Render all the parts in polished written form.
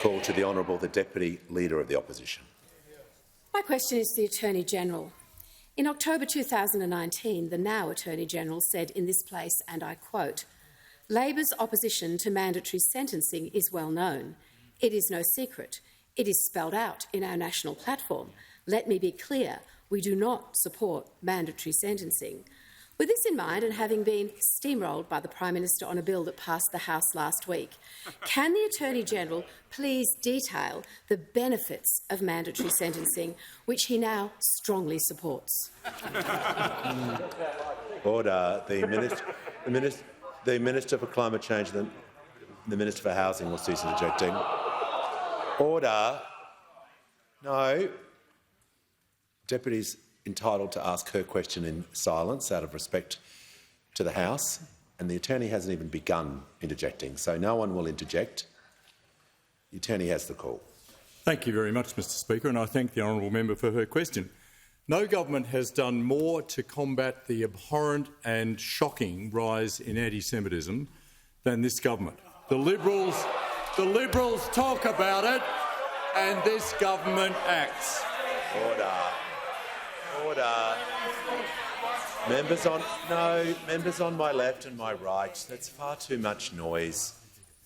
Call to the Honourable the Deputy Leader of the Opposition. My question is to the Attorney-General. In October 2019, the now Attorney-General said in this place, and I quote, "Labor's opposition to mandatory sentencing is well known. It is no secret. It is spelled out in our national platform. Let me be clear, we do not support mandatory sentencing." With this in mind, and having been steamrolled by the Prime Minister on a bill that passed the House last week, can the Attorney-General please detail the benefits of mandatory sentencing, which he now strongly supports? Order. The Minister for Climate Change and the Minister for Housing will cease interjecting. Order. No. Deputy's entitled to ask her question in silence out of respect to the House, and the Attorney hasn't even begun interjecting, so no one will interject. The Attorney has the call. Thank you very much, Mr Speaker, and I thank the honourable member for her question. No government has done more to combat the abhorrent and shocking rise in anti-Semitism than this government. The Liberals talk about it, and this government acts. Order. Order. Members on my left and my right. That's far too much noise.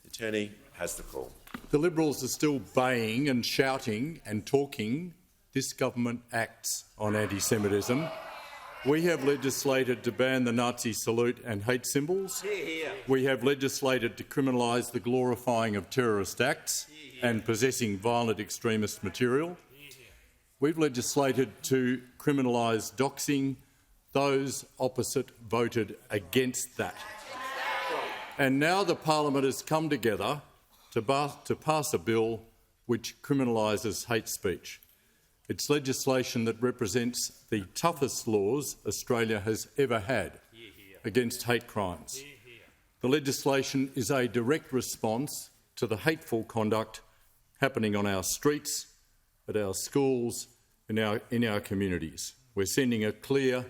The Attorney has the call. The Liberals are still baying and shouting and talking. This government acts on anti-Semitism. We have legislated to ban the Nazi salute and hate symbols. We have legislated to criminalise the glorifying of terrorist acts and possessing violent extremist material. We've legislated to criminalise doxing. Those opposite voted against that. And now the parliament has come together to pass a bill which criminalises hate speech. It's legislation that represents the toughest laws Australia has ever had against hate crimes. The legislation is a direct response to the hateful conduct happening on our streets, at our schools, in our communities. We're sending a clear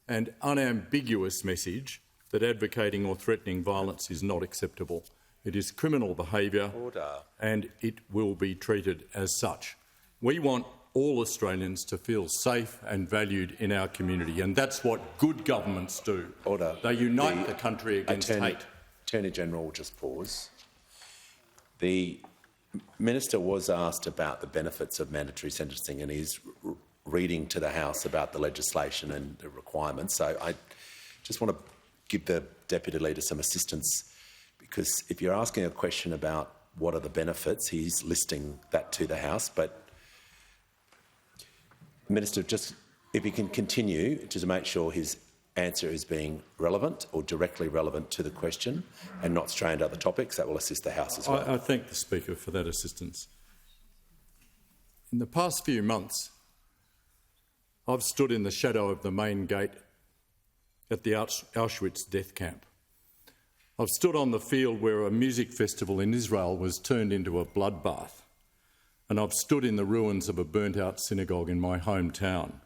and unambiguous message that advocating or threatening violence is not acceptable. It is criminal behaviour and it will be treated as such. We want all Australians to feel safe and valued in our community, and that's what good governments do. Order. They unite the country against hate. Attorney-General will just pause. The Minister was asked about the benefits of mandatory sentencing, and he's reading to the House about the legislation and the requirements. So I just want to give the Deputy Leader some assistance, because if you're asking a question about what are the benefits, he's listing that to the House. But, Minister, just if he can continue to make sure his answer is being relevant or directly relevant to the question and not straying to other topics, that will assist the House as well. I thank the Speaker for that assistance. In the past few months, I've stood in the shadow of the main gate at the Auschwitz death camp. I've stood on the field where a music festival in Israel was turned into a bloodbath, and I've stood in the ruins of a burnt-out synagogue in my hometown.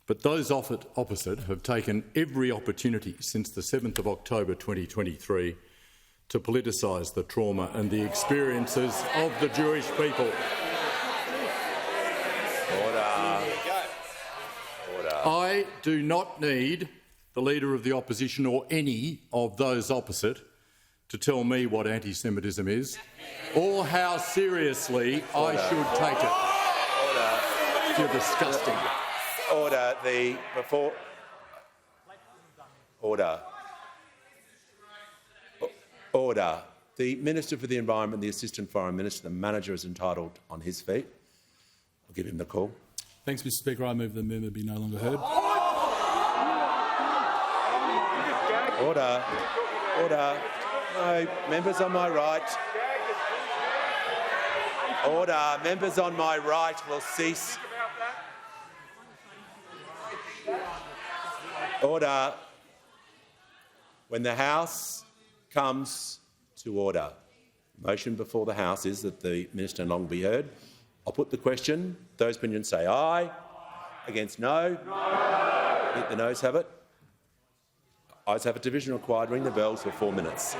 But those opposite have taken every opportunity since the 7th of October 2023 to politicise the trauma and the experiences of the Jewish people. Order. I do not need the Leader of the Opposition or any of those opposite to tell me what anti-Semitism is or how seriously I should take it. You're disgusting. Order. Order. The Minister for the Environment, the Assistant Foreign Minister, the Manager is entitled on his feet. I'll give him the call. Thanks, Mr Speaker. I move the member be no longer heard. Order. No, members on my right. Order. Members on my right will cease. Order. When the House comes to order, the motion before the House is that the Minister no longer be heard. I'll put the question. Those opinions say aye. Against no. No. The noes have it. Ayes have it. Division required. Ring the bells for 4 minutes.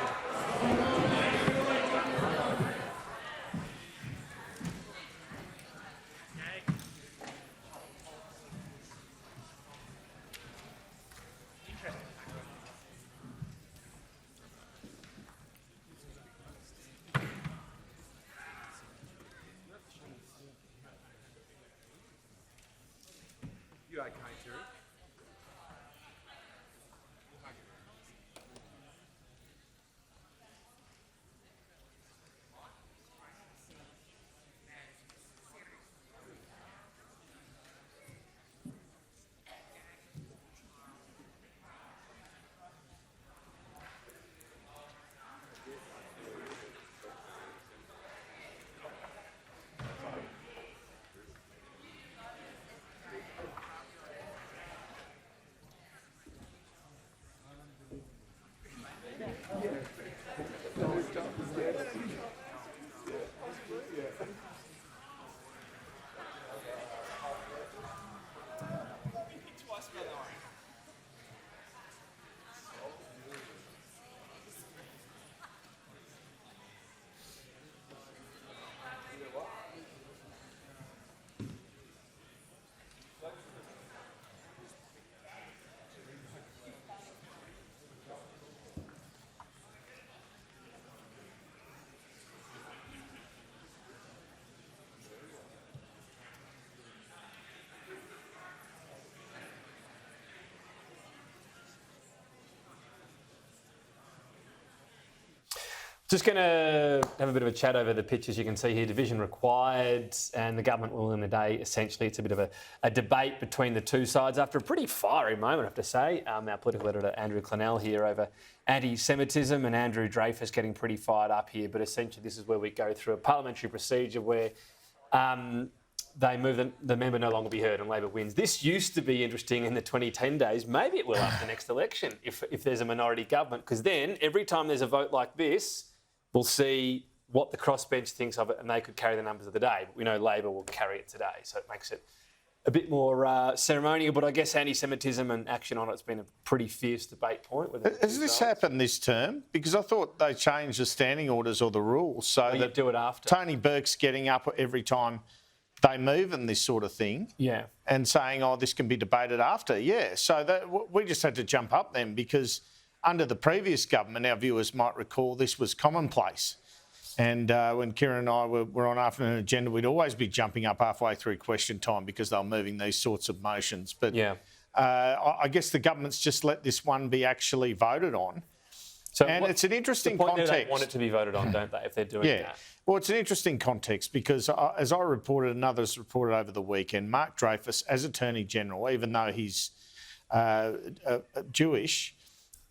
okay, Terry? Just going to have a bit of a chat over the pictures. You can see here, division required, and the government will win the day. Essentially, it's a bit of a debate between the two sides after a pretty fiery moment, I have to say. Our political editor, Andrew Clennell, here over anti-Semitism, and Andrew Dreyfus getting pretty fired up here. But essentially, this is where we go through a parliamentary procedure where they move the member no longer be heard and Labor wins. This used to be interesting in the 2010 days. Maybe it will after the next election if there's a minority government, because then every time there's a vote like this, we'll see what the crossbench thinks of it, and they could carry the numbers of the day. But we know Labor will carry it today, so it makes it a bit more ceremonial. But I guess anti-Semitism and action on it's been a pretty fierce debate point. Has this happened this term? Because I thought they changed the standing orders or the rules so that you do it after. Tony Burke's getting up every time they move and this sort of thing, and saying, "Oh, this can be debated after." Yeah, so we just had to jump up then because under the previous government, our viewers might recall this was commonplace. And when Kieran and I were on Afternoon Agenda, we'd always be jumping up halfway through question time because they were moving these sorts of motions. But I guess the government's just let this one be actually voted on. So it's an interesting context. They want it to be voted on, don't they, if they're doing that? Well, it's an interesting context because, as I reported and others reported over the weekend, Mark Dreyfus, as Attorney-General, even though he's Jewish,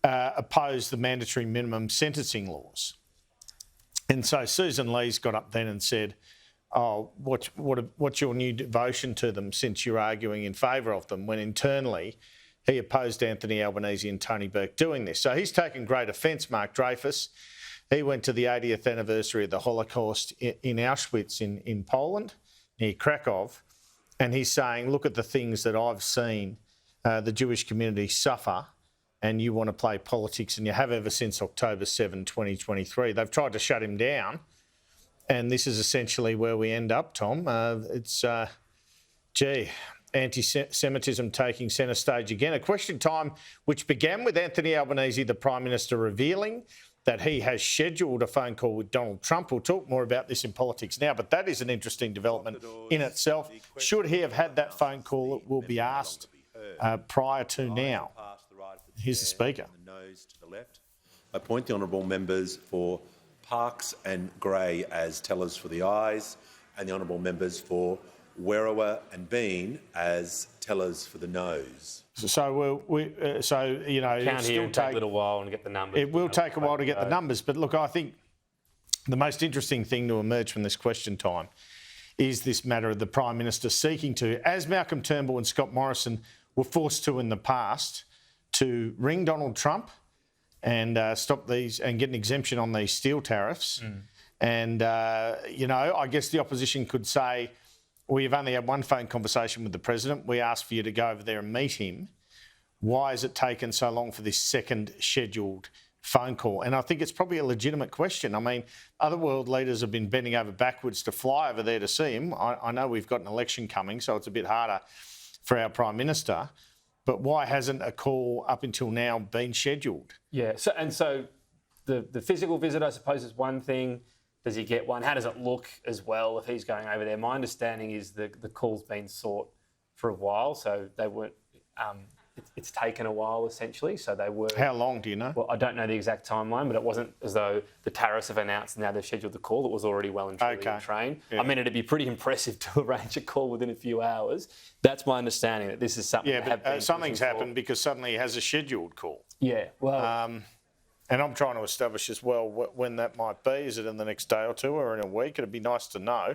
opposed the mandatory minimum sentencing laws. And so Susan Lee's got up then and said, "Oh, what's your new devotion to them since you're arguing in favour of them?" When internally he opposed Anthony Albanese and Tony Burke doing this. So he's taken great offence, Mark Dreyfus. He went to the 80th anniversary of the Holocaust in Auschwitz in Poland, near Krakow, and he's saying, "Look at the things that I've seen the Jewish community suffer, and you want to play politics, and you have ever since October 7, 2023. They've tried to shut him down, and this is essentially where we end up, Tom. Anti-Semitism taking centre stage again. A question time which began with Anthony Albanese, the Prime Minister, revealing that he has scheduled a phone call with Donald Trump. We'll talk more about this in politics now, but that is an interesting development in itself. Should he have had that phone call, it will be asked prior to now. Here's the Speaker. The nose to the left. I appoint the honourable members for Parkes and Gray as tellers for the ayes, and the honourable members for Werriwa and Bean as tellers for the noes. So you know, count here and take a little while and get the numbers. It will take a while to get the numbers, but look, I think the most interesting thing to emerge from this question time is this matter of the Prime Minister seeking to, as Malcolm Turnbull and Scott Morrison were forced to in the past, to ring Donald Trump and stop these and get an exemption on these steel tariffs. And, you know, I guess the opposition could say, we've only had one phone conversation with the President. We asked for you to go over there and meet him. Why has it taken so long for this second scheduled phone call? And I think it's probably a legitimate question. I mean, other world leaders have been bending over backwards to fly over there to see him. I know we've got an election coming, so it's a bit harder for our Prime Minister. But why hasn't a call up until now been scheduled? Yeah, so the physical visit, I suppose, is one thing. Does he get one? How does it look as well if he's going over there? My understanding is the call's been sought for a while, so they weren't. It's taken a while, essentially, so they were... How long, do you know? Well, I don't know the exact timeline, but it wasn't as though the tariffs have announced and now they've scheduled the call. It was already well and truly in train. Yeah. I mean, it'd be pretty impressive to arrange a call within a few hours. That's my understanding, that this is something something's happened because suddenly he has a scheduled call. Yeah, well... and I'm trying to establish as well when that might be. Is it in the next day or two or in a week? It'd be nice to know.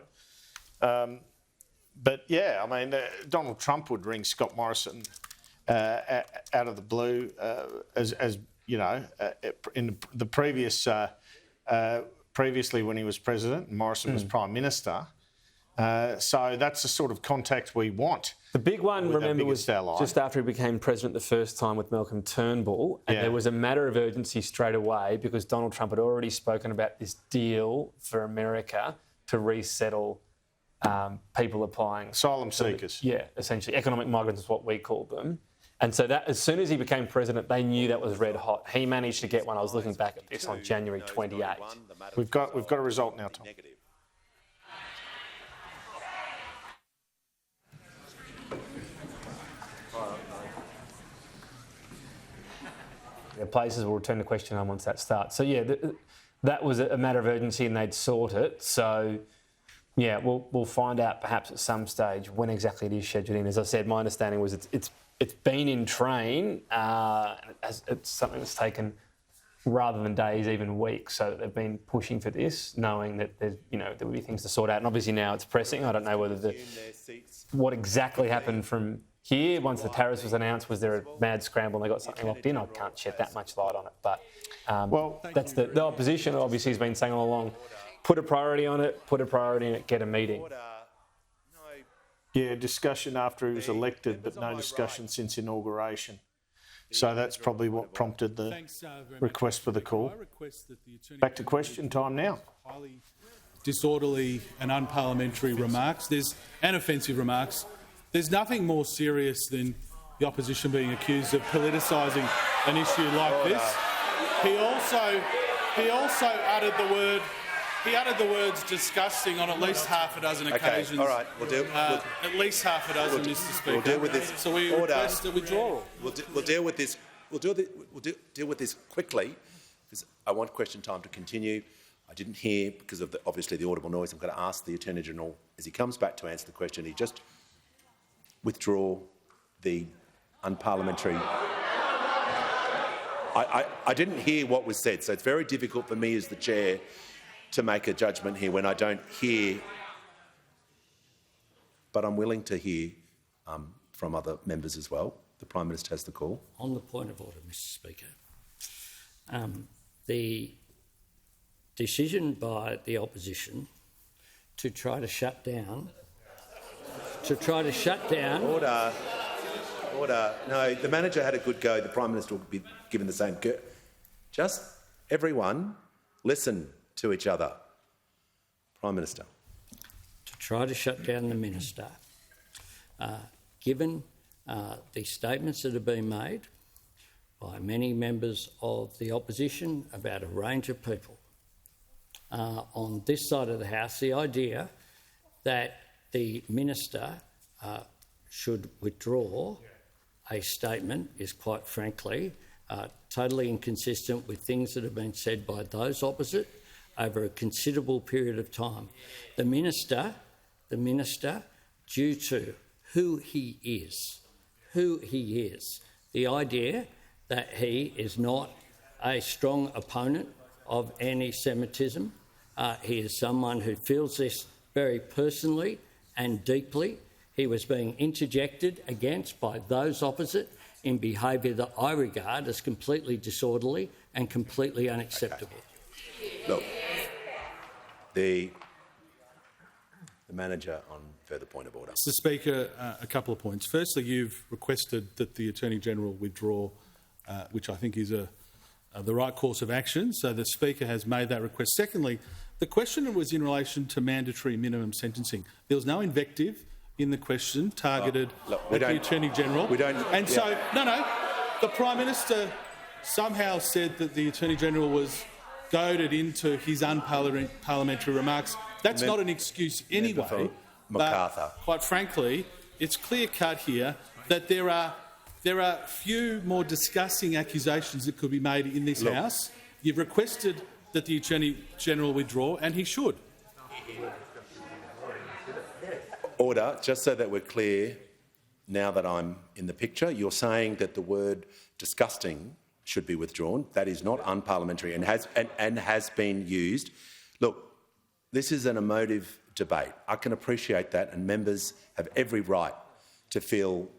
But, yeah, I mean, Donald Trump would ring Scott Morrison... out of the blue, as you know, in the previously when he was president and Morrison was prime minister. So that's the sort of contact we want. The big one, remember, was just after he became president the first time with Malcolm Turnbull, and there was a matter of urgency straight away because Donald Trump had already spoken about this deal for America to resettle people applying... Asylum seekers. Yeah, essentially. Economic migrants is what we call them. And so that, as soon as he became president, they knew that was red hot. He managed to get one. I was looking back at this on January 28th. We've got a result now, Tom. The places will return the question on once that starts. So yeah, that was a matter of urgency, and they'd sort it. So yeah, we'll find out perhaps at some stage when exactly it is scheduled in. As I said, my understanding was it's been in train. It's something that's taken rather than days, even weeks. So they've been pushing for this, knowing that there will be things to sort out. And obviously now it's pressing. I don't know whether what exactly happened from here once the tariffs was announced. Was there a mad scramble and they got something locked in? I can't shed that much light on it. But that's the opposition. Obviously has been saying all along, put a priority on it, get a meeting. Yeah, discussion after he was elected, but no discussion since inauguration. So that's probably what prompted the request for the call. Back to question time now. Disorderly and unparliamentary remarks, and offensive remarks. There's nothing more serious than the opposition being accused of politicising an issue like this. He also uttered the word. He uttered the words disgusting on at least half a dozen occasions. Okay, all right, at least half a dozen, Mr. Speaker. We'll deal with this. So we request a withdrawal. We'll deal with this. We'll deal with this quickly, because I want question time to continue. I didn't hear, because of obviously the audible noise. I'm going to ask the Attorney-General, as he comes back to answer the question, he just withdraw the unparliamentary... I didn't hear what was said, so it's very difficult for me as the chair to make a judgment here when I don't hear, but I'm willing to hear from other members as well. The Prime Minister has the call. On the point of order, Mr. Speaker, the decision by the opposition to try to shut down... Order. No, the manager had a good go. The Prime Minister will be given the same go. Just everyone listen to each other. Prime Minister. To try to shut down the minister, given the statements that have been made by many members of the opposition about a range of people on this side of the House, the idea that the minister should withdraw a statement is, quite frankly, totally inconsistent with things that have been said by those opposite over a considerable period of time. The minister, due to who he is, the idea that he is not a strong opponent of anti-Semitism, he is someone who feels this very personally and deeply. He was being interjected against by those opposite in behaviour that I regard as completely disorderly and completely unacceptable. Okay. Look, the manager on further point of order. Mr. Speaker, a couple of points. Firstly, you've requested that the Attorney-General withdraw, which I think is the right course of action, so the Speaker has made that request. Secondly, the question was in relation to mandatory minimum sentencing. There was no invective in the question targeted at the Attorney-General. The Prime Minister somehow said that the Attorney-General was goaded into his unparliamentary remarks. That's not an excuse anyway. MacArthur. But quite frankly, it's clear cut here that there are few more disgusting accusations that could be made in this House. You've requested that the Attorney-General withdraw, and he should. Order. Just so that we're clear, now that I'm in the picture, you're saying that the word disgusting should be withdrawn. That is not unparliamentary and has been used. Look, this is an emotive debate. I can appreciate that, and members have every right to feel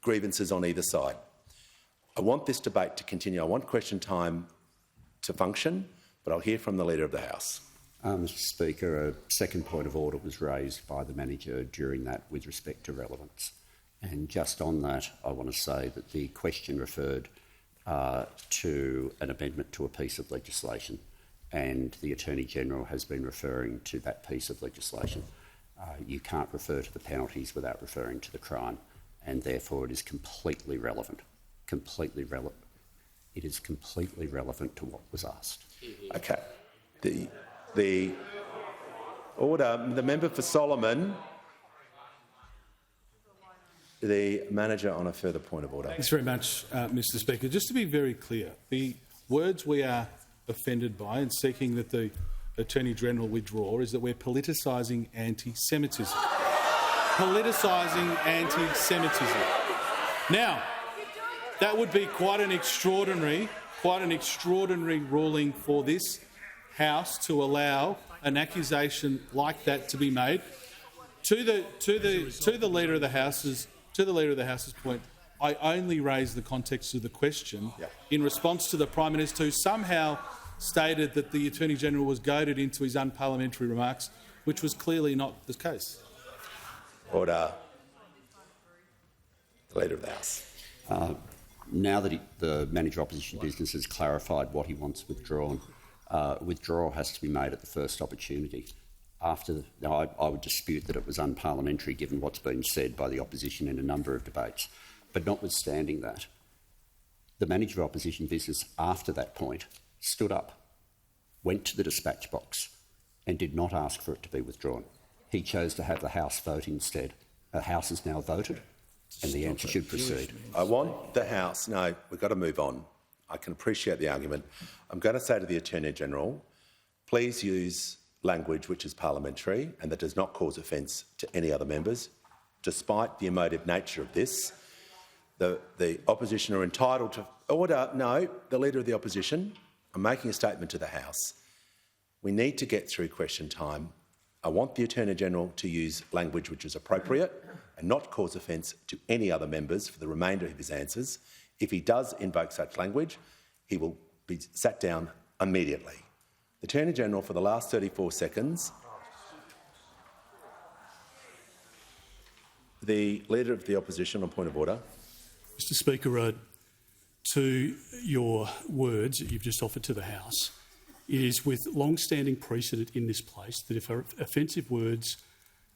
grievances on either side. I want this debate to continue. I want question time to function, but I'll hear from the Leader of the House. Mr Speaker, a second point of order was raised by the manager during that with respect to relevance. And just on that, I want to say that the question referred to an amendment to a piece of legislation, and the Attorney-General has been referring to that piece of legislation. You can't refer to the penalties without referring to the crime, and therefore it is completely relevant. It is completely relevant to what was asked. Okay. The order. The member for Solomon. The manager on a further point of order. Thanks very much, Mr Speaker. Just to be very clear, the words we are offended by and seeking that the Attorney-General withdraw is that we're politicising anti-Semitism. Politicising anti-Semitism. Now, that would be quite an extraordinary ruling for this House to allow an accusation like that to be made. To the Leader of the House's point, I only raised the context of the question in response to the Prime Minister, who somehow stated that the Attorney-General was goaded into his unparliamentary remarks, which was clearly not the case. Order. The Leader of the House. Now that the Manager Opposition Business has clarified what he wants withdrawn, withdrawal has to be made at the first opportunity. I would dispute that it was unparliamentary given what's been said by the opposition in a number of debates. But notwithstanding that, the Manager of Opposition Business after that point stood up, went to the dispatch box and did not ask for it to be withdrawn. He chose to have the House vote instead. The House has now voted and the answer should proceed. I want the House... No, we've got to move on. I can appreciate the argument. I'm going to say to the Attorney-General, please use language which is parliamentary and that does not cause offence to any other members. Despite the emotive nature of this, the opposition are entitled to... Order. No, the Leader of the Opposition. I'm making a statement to the House. We need to get through question time. I want the Attorney-General to use language which is appropriate and not cause offence to any other members for the remainder of his answers. If he does invoke such language, he will be sat down immediately. The Attorney-General, for the last 34 seconds. The Leader of the Opposition on point of order. Mr Speaker, to your words that you've just offered to the House, it is with long-standing precedent in this place that if offensive words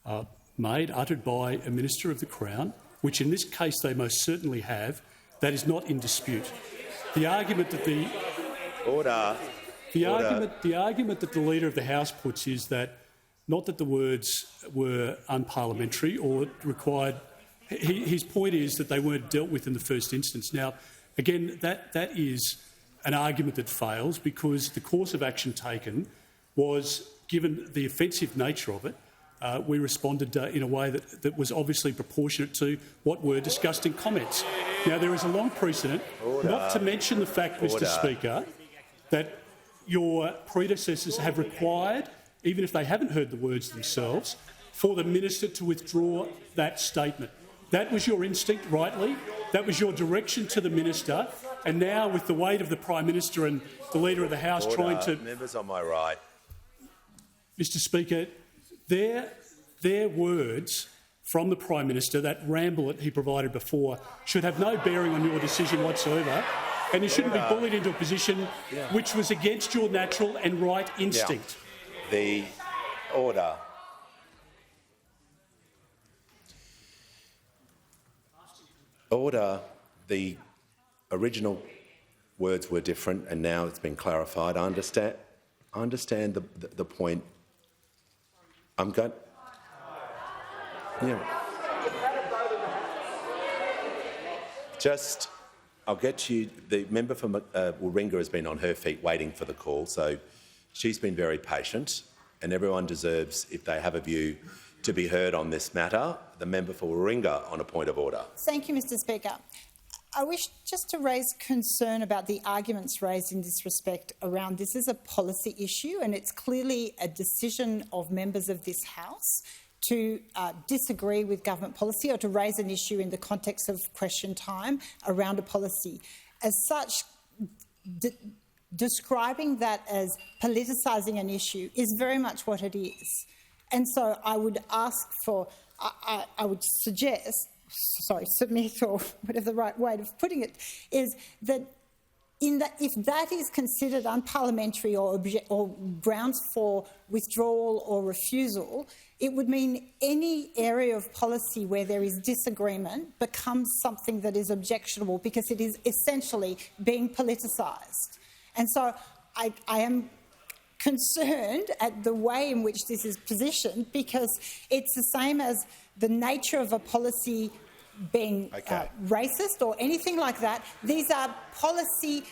are uttered by a Minister of the Crown, which in this case they most certainly have, that is not in dispute. The argument that the argument that the Leader of the House puts is that not that the words were unparliamentary or required. His point is that they weren't dealt with in the first instance. Now, again, that is an argument that fails because the course of action taken was, given the offensive nature of it, we responded in a way that was obviously proportionate to what were disgusting comments. Now, there is a long precedent, not to mention the fact, Mr Speaker, that your predecessors have required, even if they haven't heard the words themselves, for the minister to withdraw that statement. That was your instinct, rightly. That was your direction to the minister. And now, with the weight of the Prime Minister and the Leader of the House trying to... Members on my right. Mr Speaker, their words from the Prime Minister, that ramble that he provided before, should have no bearing on your decision whatsoever, and you shouldn't be bullied into a position which was against your natural and right instinct. The order. Order. The original words were different and now it's been clarified. I understand the point. I'm going... Yeah. I'll get you. The member for Warringah has been on her feet waiting for the call, so she's been very patient, and everyone deserves, if they have a view, to be heard on this matter. The member for Warringah on a point of order. Thank you, Mr Speaker. I wish just to raise concern about the arguments raised in this respect around this is a policy issue, and it's clearly a decision of members of this House to disagree with government policy or to raise an issue in the context of question time around a policy. As such, describing that as politicising an issue is very much what it is. And so I would ask for, I would suggest, submit, or whatever the right way of putting it, is that if that is considered unparliamentary or grounds for withdrawal or refusal, it would mean any area of policy where there is disagreement becomes something that is objectionable because it is essentially being politicised. And so I am concerned at the way in which this is positioned, because it's the same as the nature of a policy being racist or anything like that. These are policy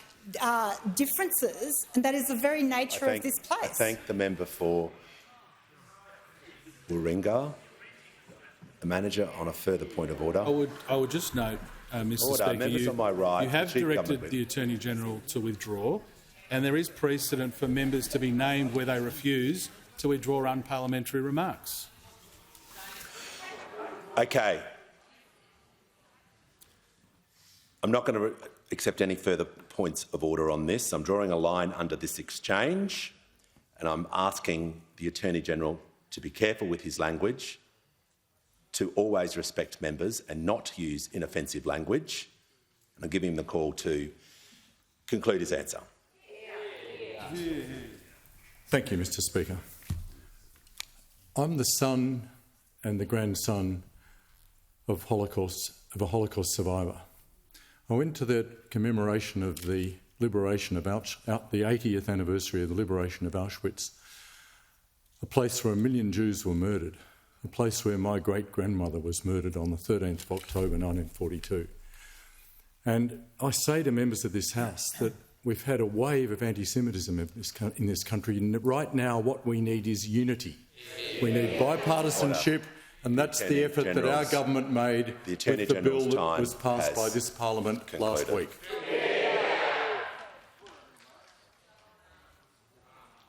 differences, and that is the very nature of this place. I thank the member for Warringah. The manager on a further point of order. I would just note, Mr Speaker, you have directed the Attorney-General to withdraw, and there is precedent for members to be named where they refuse to withdraw unparliamentary remarks. Okay. I'm not going to accept any further points of order on this. I'm drawing a line under this exchange, and I'm asking the Attorney-General to be careful with his language, to always respect members and not use inoffensive language. And I'm giving him the call to conclude his answer. Thank you, Mr Speaker. I'm the son and the grandson of a Holocaust survivor. I went to the commemoration of the liberation of the 80th anniversary of the liberation of Auschwitz, a place where 1 million Jews were murdered, a place where my great-grandmother was murdered on the 13th of October 1942. And I say to members of this House that we've had a wave of anti-Semitism in this country, and right now what we need is unity. We need bipartisanship, and that's the effort that our government made with the bill that was passed by this parliament last week.